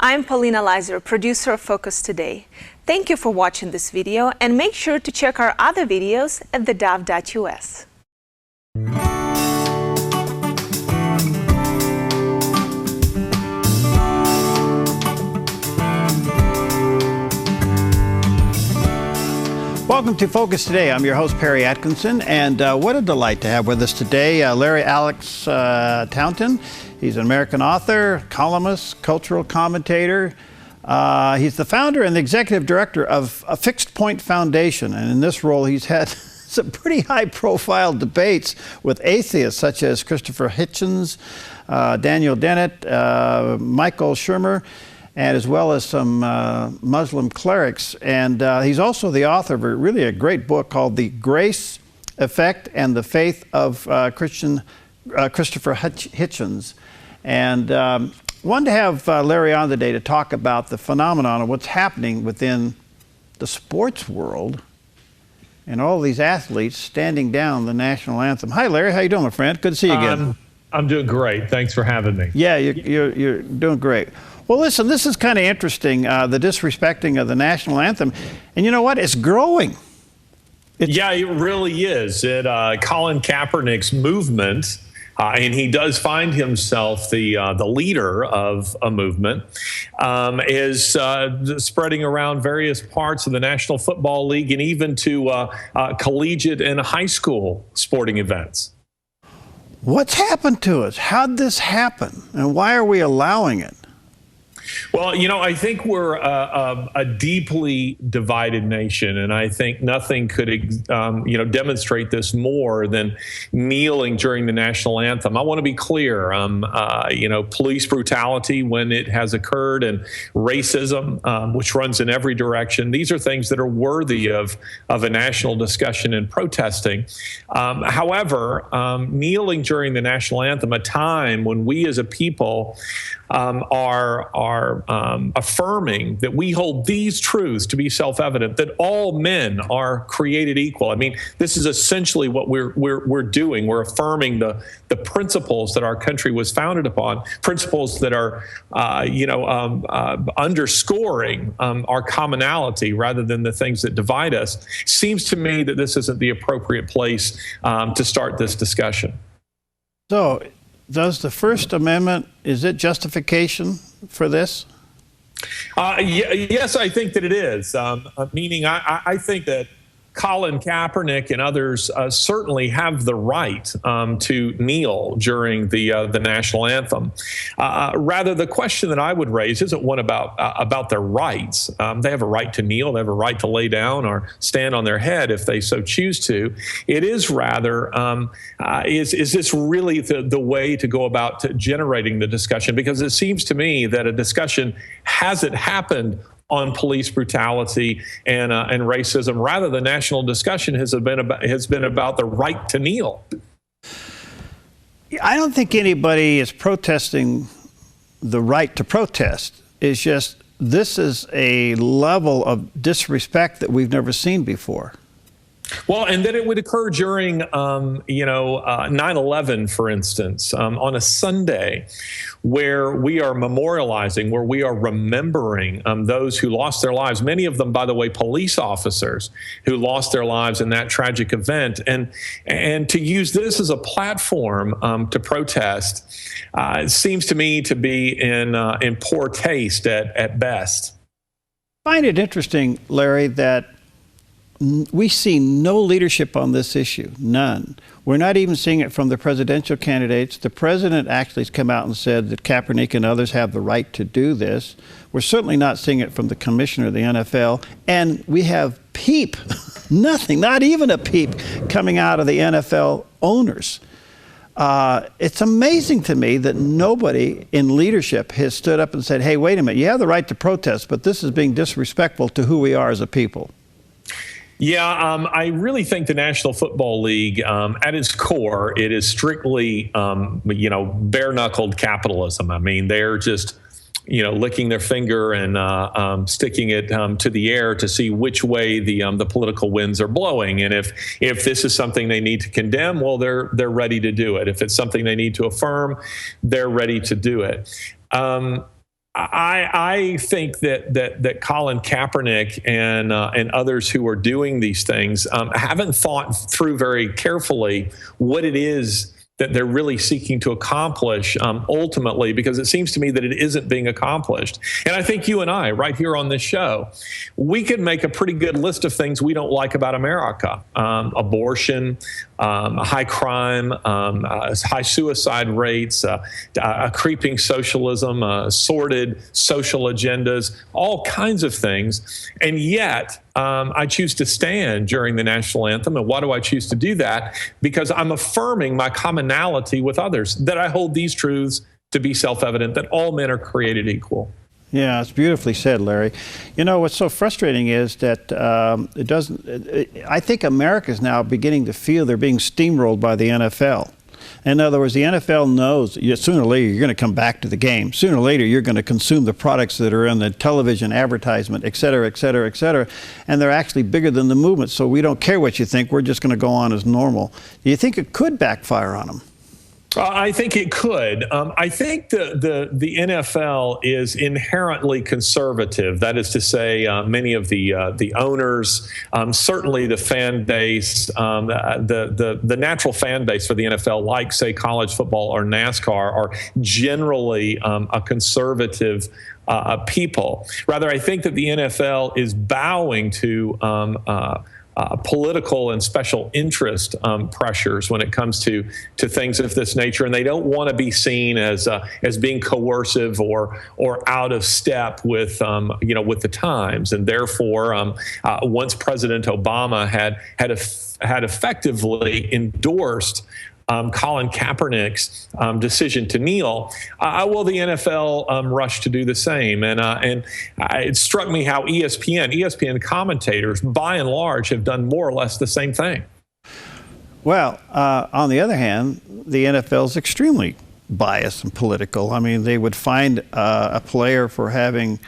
I'm Paulina Leiser, producer of Focus Today. Thank you for watching this video, and make sure to check our other videos at theDove.us. Welcome to Focus Today. I'm your host, Perry Atkinson, and what a delight to have with us today Larry Alex Taunton. He's an American author, columnist, cultural commentator. He's the founder and the executive director of a Fixed Point Foundation, and in this role he's had some pretty high-profile debates with atheists such as Christopher Hitchens, Daniel Dennett, Michael Shermer, and as well as some Muslim clerics. And he's also the author of a great book called The Grace Effect and the Faith of Christopher Hitchens. And wanted to have Larry on today to talk about the phenomenon of what's happening within the sports world and all these athletes standing down the national anthem. Hi, Larry. How you doing, my friend? Good to see you again. I'm doing great. Thanks for having me. Yeah, you're doing great. Well, listen, this is kind of interesting, the disrespecting of the national anthem. And you know what? It's growing. Yeah, it really is. Colin Kaepernick's movement, and he does find himself the leader of a movement, is spreading around various parts of the National Football League and even to collegiate and high school sporting events. What's happened to us? How'd this happen? And why are we allowing it? Well, you know, I think we're a deeply divided nation, and I think nothing could, demonstrate this more than kneeling during the national anthem. I want to be clear, police brutality when it has occurred and racism, which runs in every direction. These are things that are worthy of a national discussion and protesting. However, kneeling during the national anthem, a time when we as a people are affirming that we hold these truths to be self-evident, that all men are created equal. I mean, this is essentially what we're doing. We're affirming the principles that our country was founded upon, principles that are, underscoring our commonality rather than the things that divide us. Seems to me that this isn't the appropriate place to start this discussion. So, does the First Amendment, is it justification for this? Yes, I think that it is. Meaning, I think that Colin Kaepernick and others certainly have the right to kneel during the national anthem. Rather, the question that I would raise isn't one about their rights. They have a right to kneel. They have a right to lay down or stand on their head if they so choose to. It is rather, is this really the way to go about generating the discussion? Because it seems to me that a discussion hasn't happened on police brutality and racism. Rather, the national discussion has been about the right to kneel. I don't think anybody is protesting the right to protest. It's just this is a level of disrespect that we've never seen before. Well, and that it would occur during, 9/11, for instance, on a Sunday, where we are memorializing, where we are remembering those who lost their lives. Many of them, by the way, police officers who lost their lives in that tragic event, and to use this as a platform to protest, it seems to me to be in poor taste at best. I find it interesting, Larry, that we see no leadership on this issue, none. We're not even seeing it from the presidential candidates. The president actually has come out and said that Kaepernick and others have the right to do this. We're certainly not seeing it from the commissioner of the NFL. And we have peep, nothing, not even a peep, coming out of the NFL owners. It's amazing to me that nobody in leadership has stood up and said, hey, wait a minute, you have the right to protest, but this is being disrespectful to who we are as a people. Yeah, I really think the National Football League, at its core, it is strictly, bare-knuckled capitalism. I mean, they're just, licking their finger and sticking it to the air to see which way the political winds are blowing. And if this is something they need to condemn, well, they're ready to do it. If it's something they need to affirm, they're ready to do it. I think that Colin Kaepernick and others who are doing these things haven't thought through very carefully what it is that they're really seeking to accomplish ultimately, because it seems to me that it isn't being accomplished. And I think you and I, right here on this show, we could make a pretty good list of things we don't like about America. Abortion, high crime, high suicide rates, creeping socialism, sordid social agendas, all kinds of things. And yet, I choose to stand during the national anthem. And why do I choose to do that? Because I'm affirming my commonality with others, that I hold these truths to be self-evident, that all men are created equal. Yeah, it's beautifully said, Larry. You know, what's so frustrating is that I think America is now beginning to feel they're being steamrolled by the NFL. In other words, the NFL knows sooner or later you're going to come back to the game. Sooner or later you're going to consume the products that are in the television advertisement, et cetera, et cetera, et cetera. And they're actually bigger than the movement. So we don't care what you think. We're just going to go on as normal. Do you think it could backfire on them? I think it could. I think the NFL is inherently conservative. That is to say, many of the owners, certainly the fan base, the natural fan base for the NFL, like say college football or NASCAR, are generally a conservative people. Rather, I think that the NFL is bowing to political and special interest pressures when it comes to things of this nature, and they don't want to be seen as being coercive or out of step with with the times. And therefore, once President Obama had effectively endorsed Colin Kaepernick's decision to kneel, well, the NFL rushed to do the same. And it struck me how ESPN commentators, by and large, have done more or less the same thing. Well, on the other hand, the NFL is extremely biased and political. I mean, they would find a player for having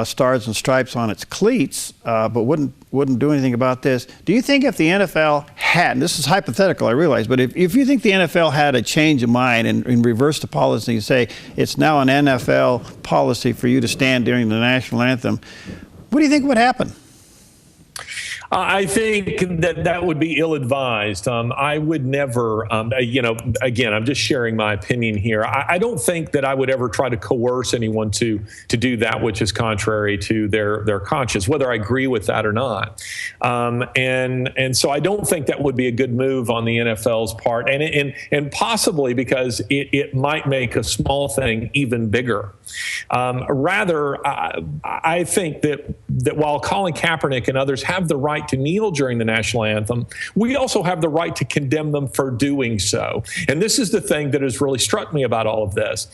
stars and stripes on its cleats, but wouldn't do anything about this. Do you think if the NFL had, and this is hypothetical, I realize, but if you think the NFL had a change of mind and reversed the policy and say it's now an NFL policy for you to stand during the national anthem, what do you think would happen? I think that would be ill-advised. I would never, again, I'm just sharing my opinion here. I don't think that I would ever try to coerce anyone to do that which is contrary to their conscience, whether I agree with that or not. And so I don't think that would be a good move on the NFL's part, and possibly because it might make a small thing even bigger. Rather, I think that while Colin Kaepernick and others have the right to kneel during the national anthem, we also have the right to condemn them for doing so. And this is the thing that has really struck me about all of this.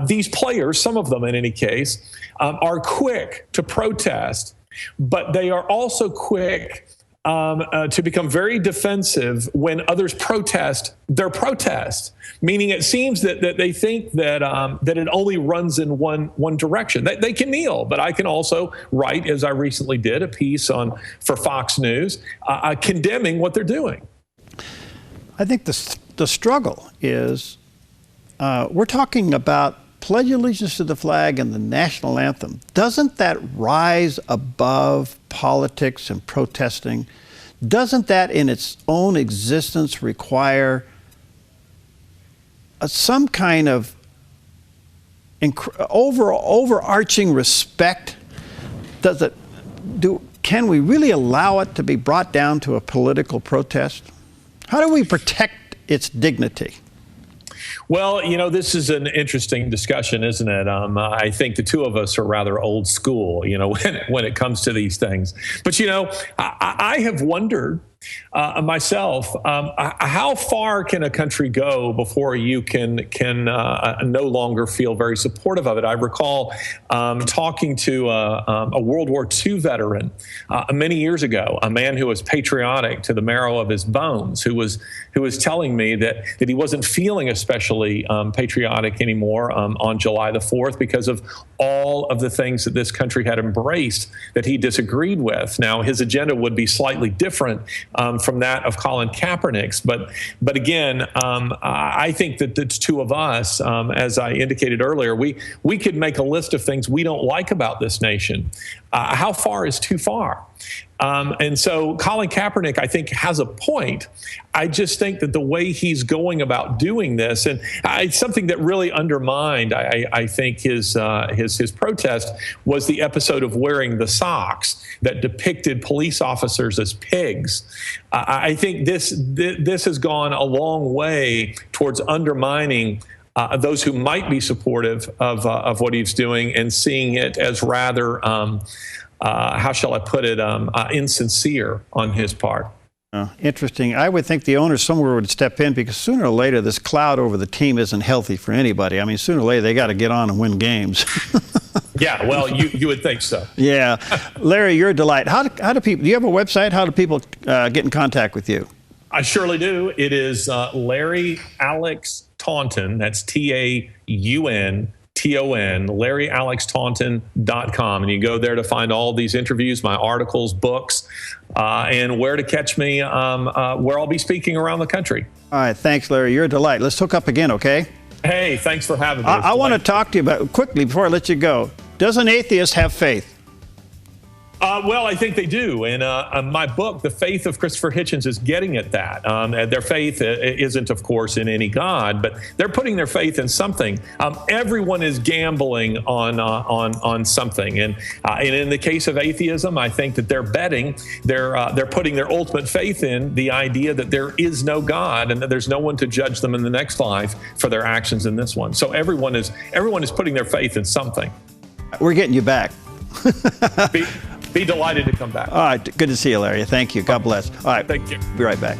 These players, some of them in any case, are quick to protest, but they are also quick to become very defensive when others protest their protest, meaning it seems that they think that it only runs in one direction. They can kneel, but I can also write, as I recently did, a piece for Fox News condemning what they're doing. I think the struggle is we're talking about pledge allegiance to the flag and the national anthem. Doesn't that rise above politics and protesting? Doesn't that in its own existence require some kind of overarching respect? Can we really allow it to be brought down to a political protest? How do we protect its dignity? Well, this is an interesting discussion, isn't it? I think the two of us are rather old school, when it comes to these things. But, I have wondered myself, how far can a country go before you can no longer feel very supportive of it? I recall talking to a World War II veteran many years ago, a man who was patriotic to the marrow of his bones, who was telling me that he wasn't feeling especially patriotic anymore on July the 4th because of all of the things that this country had embraced that he disagreed with. Now, his agenda would be slightly different, from that of Colin Kaepernick's. But again, I think that the two of us, as I indicated earlier, we could make a list of things we don't like about this nation. How far is too far? And so Colin Kaepernick, I think, has a point. I just think that the way he's going about doing this, and it's something that really undermined, I think, his protest was the episode of wearing the socks that depicted police officers as pigs. I think this has gone a long way towards undermining those who might be supportive of what he's doing and seeing it as rather, how shall I put it, insincere on his part. Interesting. I would think the owners somewhere would step in, because sooner or later this cloud over the team isn't healthy for anybody. I mean, sooner or later they got to get on and win games. Yeah, well, you would think so. Yeah. Larry, you're a delight. How do people, do you have a website? How do people get in contact with you? I surely do. It is Larry Alex Taunton. That's TAUNTON, LarryAlexTaunton.com. And you go there to find all these interviews, my articles, books, and where to catch me, where I'll be speaking around the country. All right. Thanks, Larry. You're a delight. Let's hook up again, okay? Hey, thanks for having me. I want to talk to you about, quickly before I let you go, does an atheist have faith? Well, I think they do. And my book, The Faith of Christopher Hitchens, is getting at that. Their faith isn't, of course, in any God, but they're putting their faith in something. Everyone is gambling on something. And in the case of atheism, I think that they're betting, they're putting their ultimate faith in the idea that there is no God and that there's no one to judge them in the next life for their actions in this one. So everyone is putting their faith in something. We're getting you back. Be delighted to come back. All right. Good to see you, Larry. Thank you. God bless. All right. Thank you. Be right back.